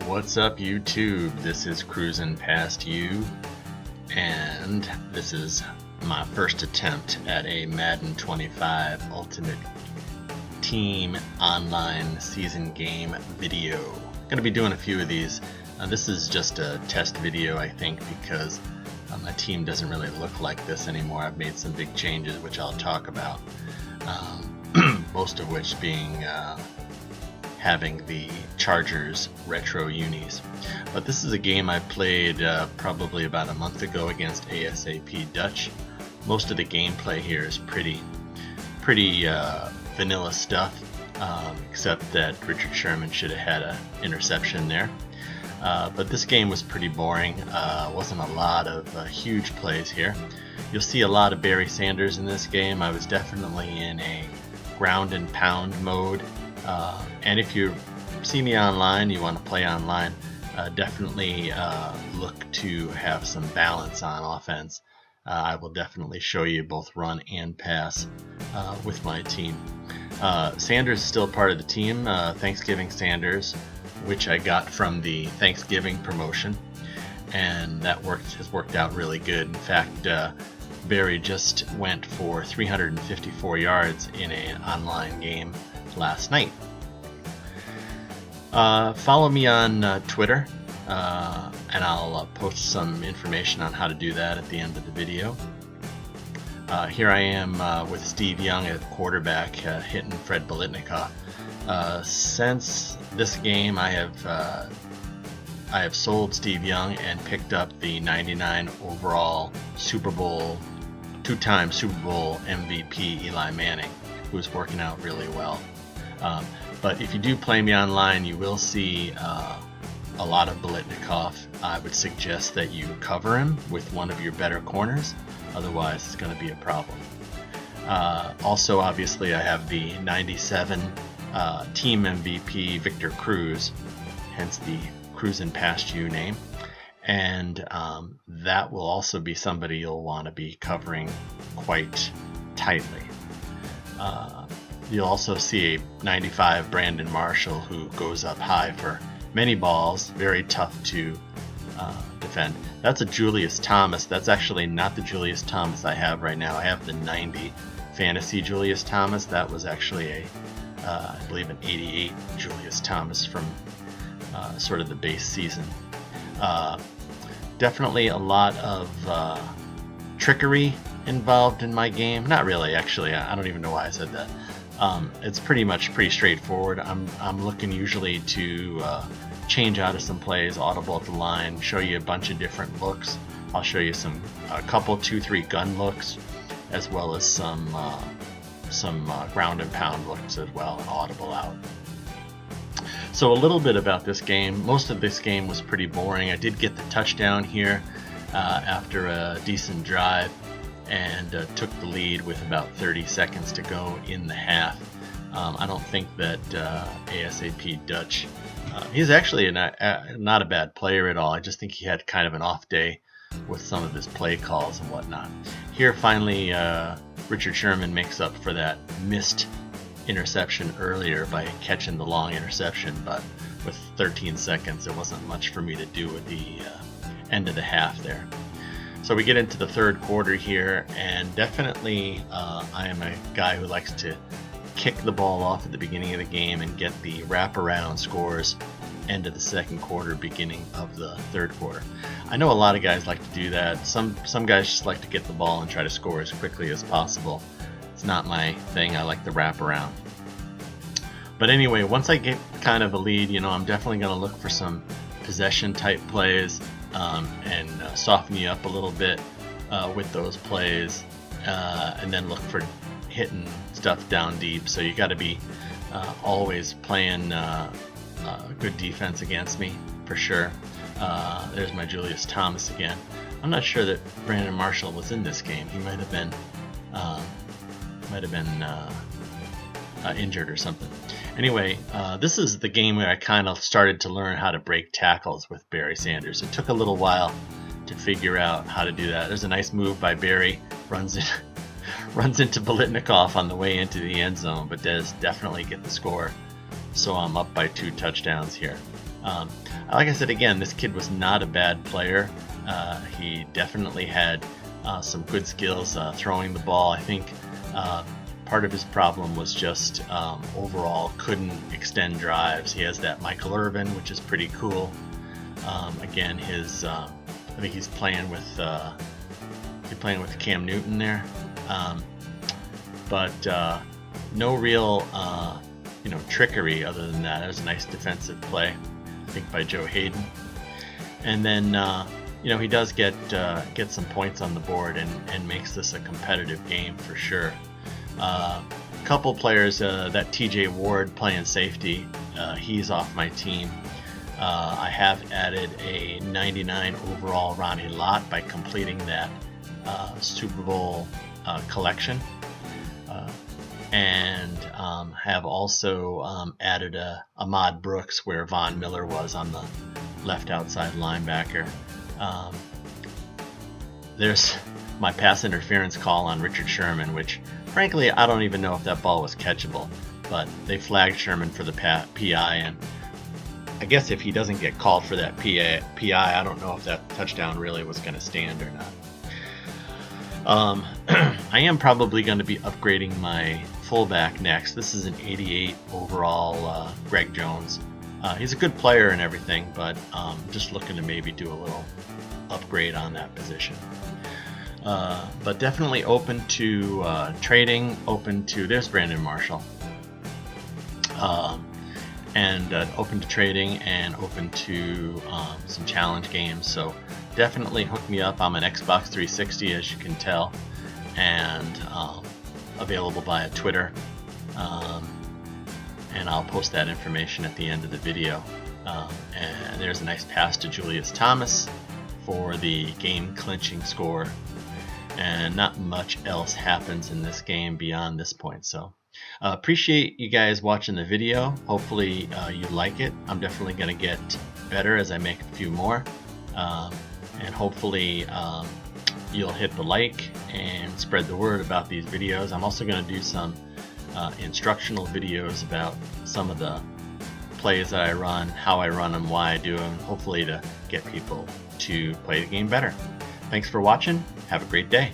What's up, YouTube? This is CruuuzinPartYou, and this is my first attempt at a Madden 25 Ultimate Team online season game video. Gonna be doing a few of these. This is just a test video, I think, because my team doesn't really look like this anymore. I've made some big changes, which I'll talk about. Most of which being having the Chargers retro unis. But this is a game I played probably about a month ago against ASAP Dutch. Most of the gameplay here is pretty vanilla stuff, except that Richard Sherman should have had an interception there. But this game was pretty boring. Wasn't a lot of huge plays here. You'll see a lot of Barry Sanders in this game. I was definitely in a ground and pound mode. And if you see me online, you want to play online, definitely look to have some balance on offense. I will definitely show you both run and pass with my team. Sanders is still part of the team, Thanksgiving Sanders, which I got from the Thanksgiving promotion, and that has worked out really good. In fact, Barry just went for 354 yards in an online game last night. Follow me on Twitter, and I'll post some information on how to do that at the end of the video. Here I am with Steve Young at quarterback, hitting Fred Biletnikoff. Since this game, I have sold Steve Young and picked up the 99 overall two-time Super Bowl MVP Eli Manning, who's working out really well. But if you do play me online, you will see a lot of Biletnikoff. I would suggest that you cover him with one of your better corners, otherwise it's going to be a problem. Also, obviously, I have the 97 team MVP Victor Cruz, hence the CruuuzinPartYou name, and that will also be somebody you'll want to be covering quite tightly. You'll also see a 95 Brandon Marshall, who goes up high for many balls, very tough to defend. That's a Julius Thomas. That's actually not the Julius Thomas I have right now. I have the 90 fantasy Julius Thomas. That was actually I believe an 88 Julius Thomas from sort of the base season. Definitely a lot of trickery involved in my game. Not really, actually. I don't even know why I said that. It's pretty straightforward. I'm looking usually to change out of some plays, audible at the line, show you a bunch of different looks. I'll show you a couple 2-3 gun looks, as well as some ground and pound looks as well, and audible out. So a little bit about this game. Most of this game was pretty boring. I did get the touchdown here after a decent drive, and took the lead with about 30 seconds to go in the half. I don't think that ASAP Dutch, he's actually not a bad player at all. I just think he had kind of an off day with some of his play calls and whatnot. Here finally Richard Sherman makes up for that missed interception earlier by catching the long interception, but with 13 seconds there wasn't much for me to do at the end of the half there. So we get into the third quarter here, and definitely I am a guy who likes to kick the ball off at the beginning of the game and get the wraparound scores end of the second quarter, beginning of the third quarter. I know a lot of guys like to do that. Some guys just like to get the ball and try to score as quickly as possible. It's not my thing. I like the wraparound. But anyway, once I get kind of a lead, I'm definitely going to look for some possession type plays, and soften you up a little bit with those plays, and then look for hitting stuff down deep. So you got to be always playing good defense against me, for sure. There's my Julius Thomas again. I'm not sure that Brandon Marshall was in this game. He might have been injured or something. Anyway, this is the game where I kind of started to learn how to break tackles with Barry Sanders. It took a little while to figure out how to do that. There's a nice move by Barry, runs into Biletnikoff on the way into the end zone, but does definitely get the score. So I'm up by 2 touchdowns here. Like I said, again, this kid was not a bad player. He definitely had some good skills throwing the ball. I think part of his problem was just overall couldn't extend drives. He has that Michael Irvin, which is pretty cool. Again, his I think he's playing with Cam Newton there, but no real trickery other than that. It was a nice defensive play, I think, by Joe Hayden. And then he does get some points on the board and makes this a competitive game for sure. Couple players, that TJ Ward playing safety, he's off my team. I have added a 99 overall Ronnie Lott by completing that Super Bowl collection, and have also added a Ahmad Brooks where Von Miller was on the left outside linebacker. There's my pass interference call on Richard Sherman, which frankly I don't even know if that ball was catchable, but they flagged Sherman for the PI, and I guess if he doesn't get called for that PI, I don't know if that touchdown really was going to stand or not. I am probably going to be upgrading my fullback next. This is an 88 overall Greg Jones. He's a good player and everything, but just looking to maybe do a little upgrade on that position. But definitely open to trading, there's Brandon Marshall. And open to trading and open to some challenge games. So definitely hook me up. I'm an Xbox 360, as you can tell, and available via Twitter. And I'll post that information at the end of the video. And there's a nice pass to Julius Thomas for the game clinching score. And not much else happens in this game beyond this point. So appreciate you guys watching the video. Hopefully you like it. I'm definitely going to get better as I make a few more. And hopefully you'll hit the like and spread the word about these videos. I'm also going to do some instructional videos about some of the plays that I run, how I run them, why I do them, hopefully to get people to play the game better. Thanks for watching. Have a great day.